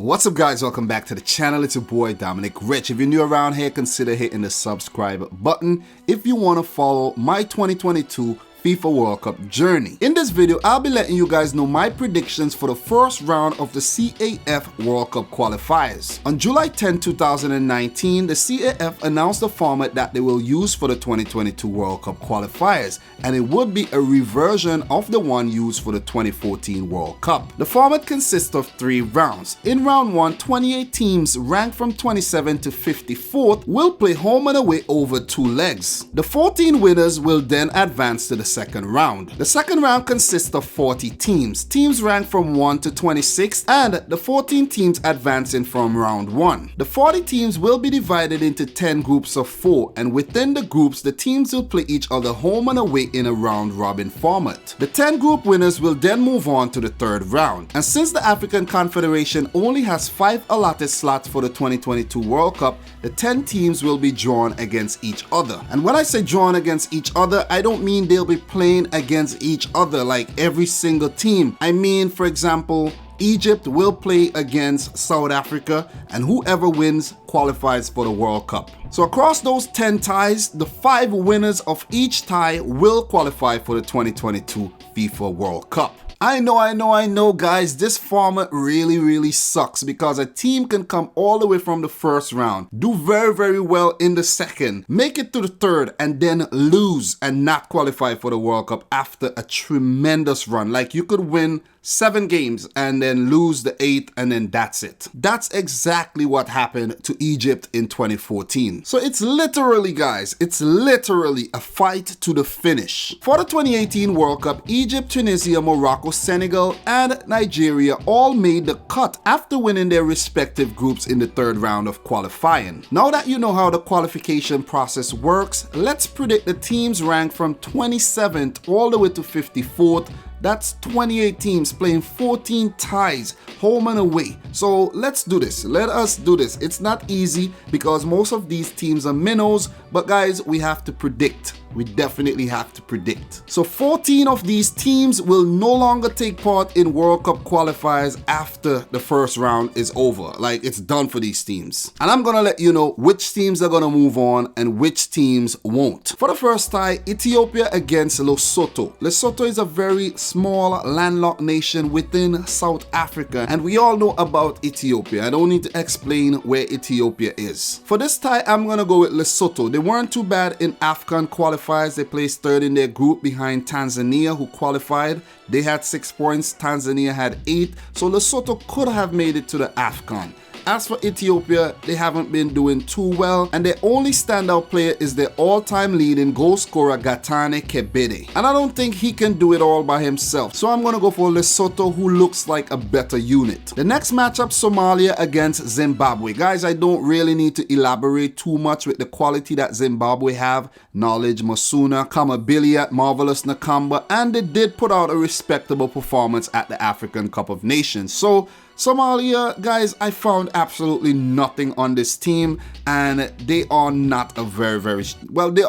What's up guys, welcome back to the channel. It's your boy Dominic Rich. If you're new around here, consider hitting the subscribe button if you want to follow my 2022 FIFA World Cup journey. In this video, I'll be letting you guys know my predictions for the first round of the CAF World Cup qualifiers. On July 10, 2019, the CAF announced the format that they will use for the 2022 World Cup qualifiers, and it would be a reversion of the one used for the 2014 World Cup. The format consists of 3 rounds. In round 1, 28 teams ranked from 27 to 54th will play home and away over 2 legs. The 14 winners will then advance to the second round. The second round consists of 40 teams. Teams ranked from 1 to 26 and the 14 teams advancing from round 1. The 40 teams will be divided into 10 groups of 4, and within the groups the teams will play each other home and away in a round robin format. The 10 group winners will then move on to the third round. And since the African Confederation only has 5 allotted slots for the 2022 World Cup, the 10 teams will be drawn against each other. And when I say drawn against each other, I don't mean they'll be playing against each other like every single team. I mean, for example, Egypt will play against South Africa, and whoever wins qualifies for the World Cup. So across those 10 ties, the 5 winners of each tie will qualify for the 2022 FIFA World Cup. I know guys, this format really sucks because a team can come all the way from the first round, do very well in the second, make it to the third, and then lose and not qualify for the World Cup after a tremendous run. Like, you could win 7 games and then lose the 8th, and then that's it. That's exactly what happened to Egypt in 2014. So it's literally, guys, it's literally a fight to the finish. For the 2018 World Cup, Egypt, Tunisia, Morocco, Senegal, and Nigeria all made the cut after winning their respective groups in the third round of qualifying. Now that you know how the qualification process works, let's predict the teams ranked from 27th all the way to 54th. That's 28 teams playing 14 ties, home and away. So let's do this. Let us do this. It's not easy because most of these teams are minnows, but guys, we have to predict. We definitely have to predict. So 14 of these teams will no longer take part in World Cup qualifiers after the first round is over. Like, it's done for these teams. And I'm gonna let you know which teams are gonna move on and which teams won't. For the first tie, Ethiopia against Lesotho. Lesotho is a very small landlocked nation within South Africa, and we all know about Ethiopia. I don't need to explain where Ethiopia is. For this tie, I'm gonna go with Lesotho. They weren't too bad in AFCON qualifiers. They placed third in their group behind Tanzania, who qualified. They had 6 points, Tanzania had 8, so Lesotho could have made it to the AFCON. As for Ethiopia, they haven't been doing too well, and their only standout player is their all-time leading goal scorer Gatane Kebede. And I don't think he can do it all by himself, so I'm gonna go for Lesotho, who looks like a better unit. The next matchup, Somalia against Zimbabwe. Guys, I don't really need to elaborate too much with the quality that Zimbabwe have. Knowledge, Masuna, Kamabilia, Marvelous Nakamba, and they did put out a respectable performance at the African Cup of Nations. So Somalia, guys, I found absolutely nothing on this team, and they are not a very well, they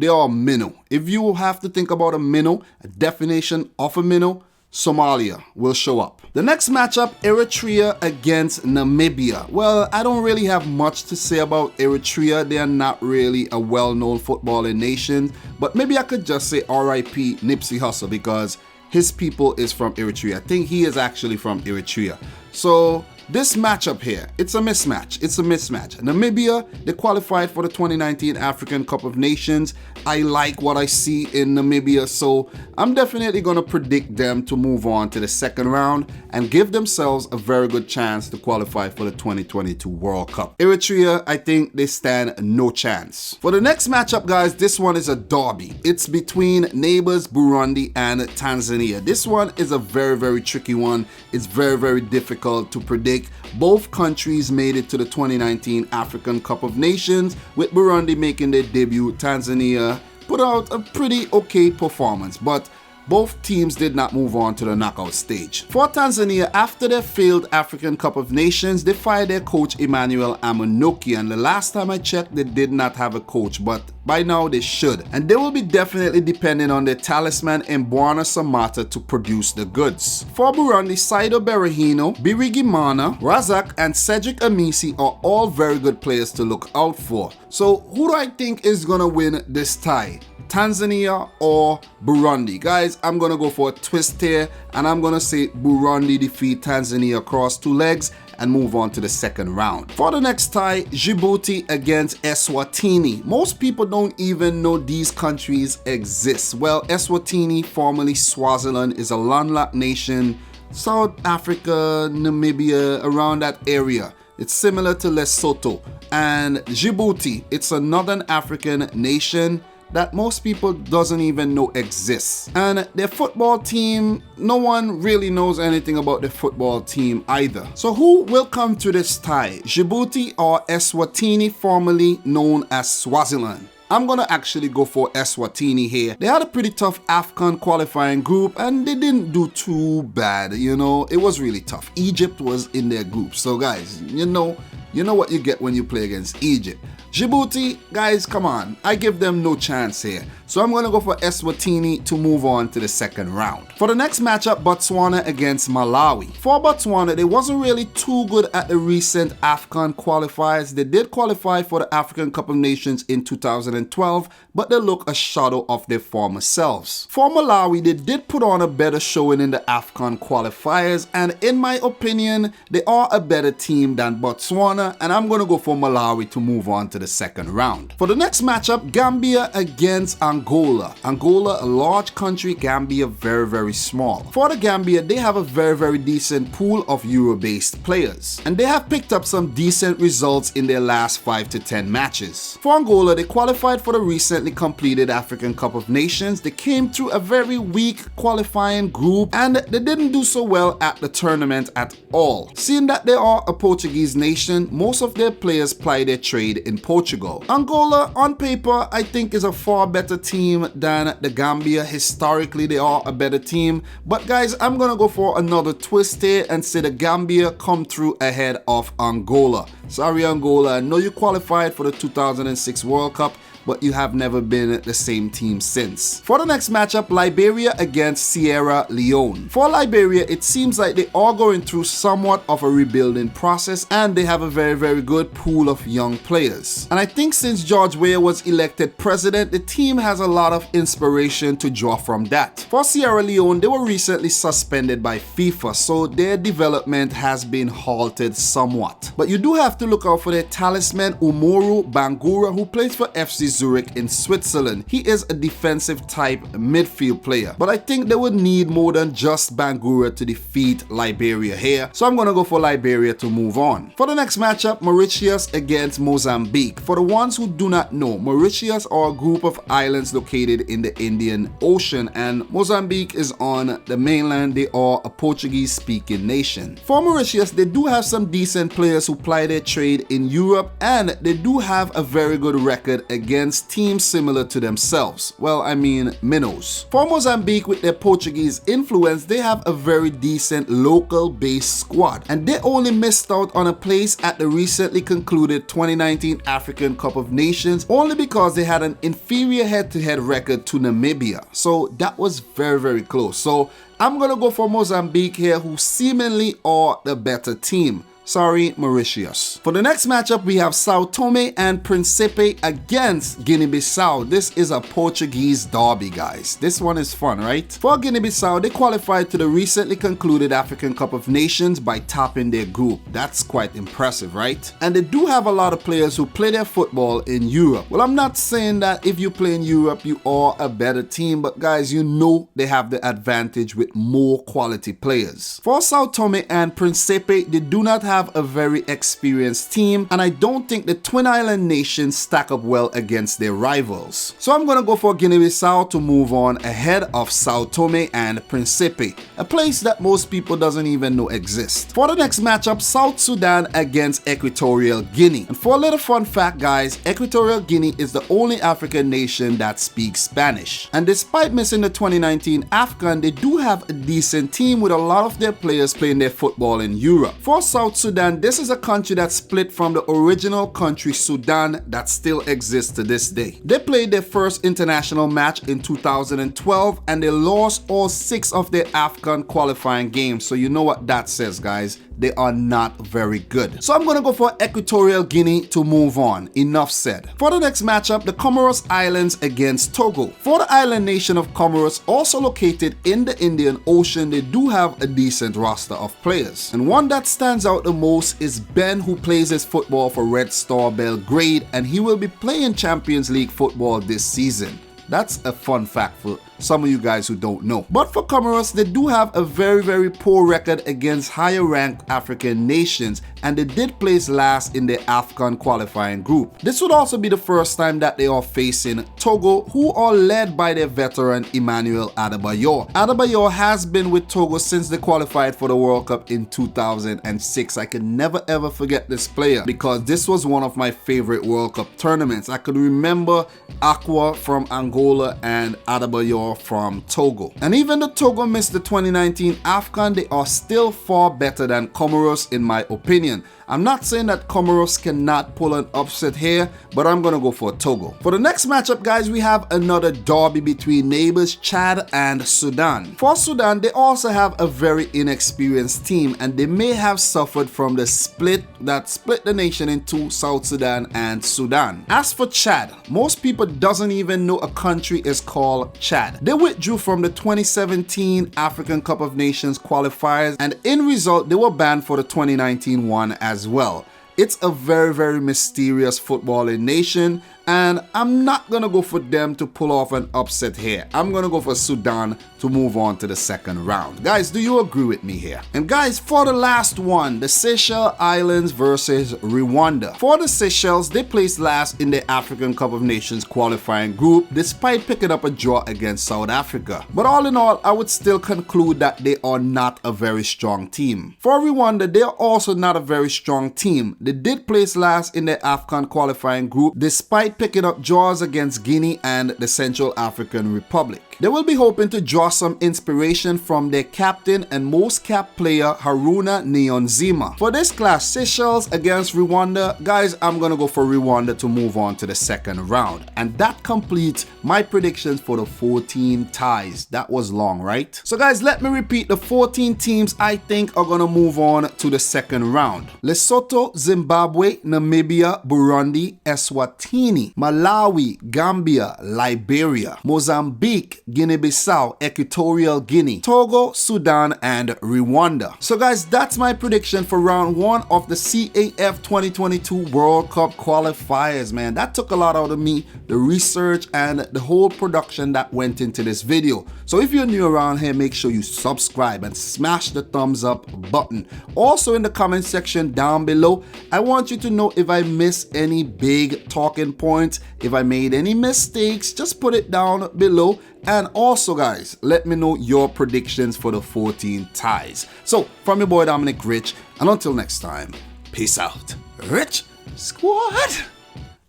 are a minnow. If you have to think about a minnow, a definition of a minnow, Somalia will show up. The next matchup, Eritrea against Namibia. Well, I don't really have much to say about Eritrea. They are not really a well-known footballing nation, but maybe I could just say RIP Nipsey Hussle because his people is from Eritrea. I think he is actually from Eritrea. So this matchup here, it's a mismatch. It's a mismatch. Namibia, they qualified for the 2019 African Cup of Nations. I like what I see in Namibia, so I'm definitely going to predict them to move on to the second round and give themselves a very good chance to qualify for the 2022 World Cup. Eritrea, I think they stand no chance. For the next matchup, guys, this one is a derby. It's between neighbors Burundi and Tanzania. This one is a very tricky one. It's very difficult to predict. Both countries made it to the 2019 African Cup of Nations, with Burundi making their debut. Tanzania put out a pretty okay performance, but both teams did not move on to the knockout stage. For Tanzania, after their failed African Cup of Nations, they fired their coach Emmanuel Amunoki, and the last time I checked, they did not have a coach, but by now they should. And they will be definitely depending on their talisman Mbwana Samata to produce the goods. For Burundi, Saido Berahino, Birigimana, Razak, and Cedric Amisi are all very good players to look out for. So who do I think is gonna win this tie? Tanzania or Burundi? Guys, I'm gonna go for a twist here, and I'm gonna say Burundi defeat Tanzania across 2 legs and move on to the second round. For the next tie, Djibouti against Eswatini. Most people don't even know these countries exist. Well, Eswatini, formerly Swaziland, is a landlocked nation, South Africa, Namibia, around that area. It's similar to Lesotho. And Djibouti, it's a northern African nation that most people doesn't even know exists. And their football team, no one really knows anything about the football team either. So who will come to this tie? Djibouti or Eswatini, formerly known as Swaziland? I'm gonna actually go for Eswatini here. They had a pretty tough AFCON qualifying group and they didn't do too bad, you know. It was really tough. Egypt was in their group. So guys, you know what you get when you play against Egypt. Djibouti, guys, come on. I give them no chance here. So I'm going to go for Eswatini to move on to the second round. For the next matchup, Botswana against Malawi. For Botswana, they wasn't really too good at the recent AFCON qualifiers. They did qualify for the African Cup of Nations in 2012, but they look a shadow of their former selves. For Malawi, they did put on a better showing in the AFCON qualifiers, and in my opinion, they are a better team than Botswana, and I'm going to go for Malawi to move on to the second round. For the next matchup, Gambia against Angola. Angola, a large country, Gambia very, very small. For the Gambia, they have a very, very decent pool of Euro-based players, and they have picked up some decent results in their last 5 to 10 matches. For Angola, they qualified for the recently completed African Cup of Nations. They came through a very weak qualifying group, and they didn't do so well at the tournament at all. Seeing that they are a Portuguese nation, most of their players ply their trade in Portugal. Angola, on paper, I think is a far better team than the Gambia. Historically, they are a better team. But guys, I'm gonna go for another twist here and say the Gambia come through ahead of Angola. Sorry, Angola, I know you qualified for the 2006 World Cup, but you have never been the same team since. For the next matchup, Liberia against Sierra Leone. For Liberia, it seems like they are going through somewhat of a rebuilding process, and they have a very, very good pool of young players. And I think since George Weah was elected president, the team has a lot of inspiration to draw from that. For Sierra Leone, they were recently suspended by FIFA, so their development has been halted somewhat. But you do have to look out for their talisman Umoru Bangura, who plays for FC Zurich in Switzerland. He is a defensive type midfield player, but I think they would need more than just Bangura to defeat Liberia here, so I'm gonna go for Liberia to move on. For the next matchup, Mauritius against Mozambique. For the ones who do not know, Mauritius are a group of islands located in the Indian Ocean, and Mozambique is on the mainland. They are a Portuguese speaking nation. For Mauritius, they do have some decent players who ply their trade in Europe, and they do have a very good record against teams similar to themselves. Well, I mean minnows. For Mozambique, with their Portuguese influence, they have a very decent local based squad, and they only missed out on a place at the recently concluded 2019 African Cup of Nations only because they had an inferior head-to-head record to Namibia. So that was very, very close. So I'm gonna go for Mozambique here, who seemingly are the better team. Sorry, Mauritius. For the next matchup, we have Sao Tome and Principe against Guinea-Bissau. This is a Portuguese derby, guys. This one is fun, right? For Guinea-Bissau, they qualified to the recently concluded African Cup of Nations by topping their group. That's quite impressive, right? And they do have a lot of players who play their football in Europe. Well, I'm not saying that if you play in Europe, you are a better team, but guys, you know they have the advantage with more quality players. For Sao Tome and Principe, they do not have have a very experienced team, and I don't think the Twin Island nations stack up well against their rivals. So I'm gonna go for Guinea-Bissau to move on ahead of Sao Tome and Principe, a place that most people doesn't even know exists. For the next matchup, South Sudan against Equatorial Guinea. And for a little fun fact, guys, Equatorial Guinea is the only African nation that speaks Spanish. And despite missing the 2019 AFCON, they do have a decent team with a lot of their players playing their football in Europe. For South Sudan, this is a country that split from the original country Sudan that still exists to this day. They played their first international match in 2012 and they lost all 6 of their AFCON qualifying games. So you know what that says, guys. They are not very good. So I'm going to go for Equatorial Guinea to move on. Enough said. For the next matchup, the Comoros Islands against Togo. For the island nation of Comoros, also located in the Indian Ocean, they do have a decent roster of players. And one that stands out the most is Ben, who plays his football for Red Star Belgrade, and he will be playing Champions League football this season. That's a fun fact for some of you guys who don't know. But for Comoros, they do have a very poor record against higher ranked African nations, and they did place last in the AFCON qualifying group. This would also be the first time that they are facing Togo, who are led by their veteran Emmanuel Adebayor. Adebayor has been with Togo since they qualified for the World Cup in 2006. I can never ever forget this player because this was one of my favorite World Cup tournaments. I could remember Aqua from Angola and Adebayor from Togo. And even though Togo missed the 2019 AFCON, they are still far better than Comoros in my opinion. I'm not saying that Comoros cannot pull an upset here, but I'm gonna go for Togo. For the next matchup, guys, we have another derby between neighbors Chad and Sudan. For Sudan, they also have a very inexperienced team, and they may have suffered from the split that split the nation into South Sudan and Sudan. As for Chad, most people doesn't even know a country is called Chad. They withdrew from the 2017 African Cup of Nations qualifiers, and in result, they were banned for the 2019 one as well. It's a very mysterious footballing nation, and I'm not gonna go for them to pull off an upset here. I'm gonna go for Sudan to move on to the second round. Guys, do you agree with me here? And guys, for the last one, the Seychelles Islands versus Rwanda. For the Seychelles, they placed last in the African Cup of Nations qualifying group despite picking up a draw against South Africa. But all in all, I would still conclude that they are not a very strong team. For Rwanda, they are also not a very strong team. They did place last in the AFCON qualifying group despite picking up draws against Guinea and the Central African Republic. They will be hoping to draw some inspiration from their captain and most capped player Haruna Niyonzima. For this clash, Seychelles against Rwanda, guys, I'm gonna go for Rwanda to move on to the second round. And that completes my predictions for the 14 ties. That was long, right? So guys, let me repeat the 14 teams I think are gonna move on to the second round. Lesotho, Zimbabwe, Namibia, Burundi, Eswatini, Malawi, Gambia, Liberia, Mozambique, Guinea-Bissau, Equatorial Guinea, Togo, Sudan, and Rwanda. So guys, that's my prediction for round 1 of the CAF 2022 World Cup qualifiers, man. That took a lot out of me, the research and the whole production that went into this video. So if you're new around here, make sure you subscribe and smash the thumbs up button. Also in the comment section down below, I want you to know if I missed any big talking points, if I made any mistakes, just put it down below. And also guys, let me know your predictions for the 14 ties. So from your boy Dominic Rich, and until next time, peace out. Rich Squad.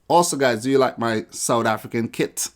Also guys, do you like my South African kit?